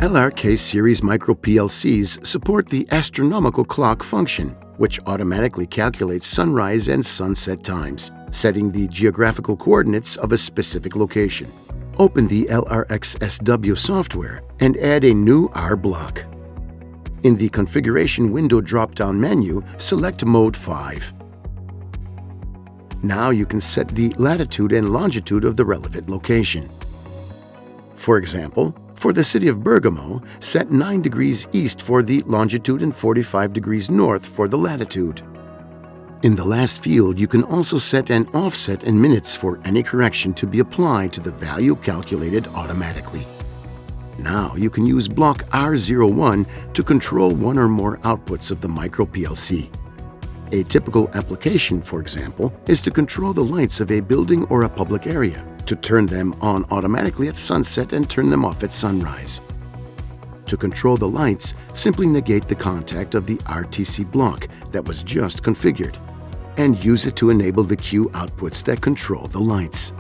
LRK series Micro PLCs support the astronomical clock function, which automatically calculates sunrise and sunset times, setting the geographical coordinates of a specific location. Open the LRXSW software and add a new R block. In the Configuration window drop-down menu, select Mode 5. Now you can set the latitude and longitude of the relevant location. For example, for the city of Bergamo, set 9 degrees east for the longitude and 45 degrees north for the latitude. In the last field, you can also set an offset in minutes for any correction to be applied to the value calculated automatically. Now you can use block R01 to control one or more outputs of the Micro PLC. A typical application, for example, is to control the lights of a building or a public area, to turn them on automatically at sunset and turn them off at sunrise. To control the lights, simply negate the contact of the RTC block that was just configured, and use it to enable the Q outputs that control the lights.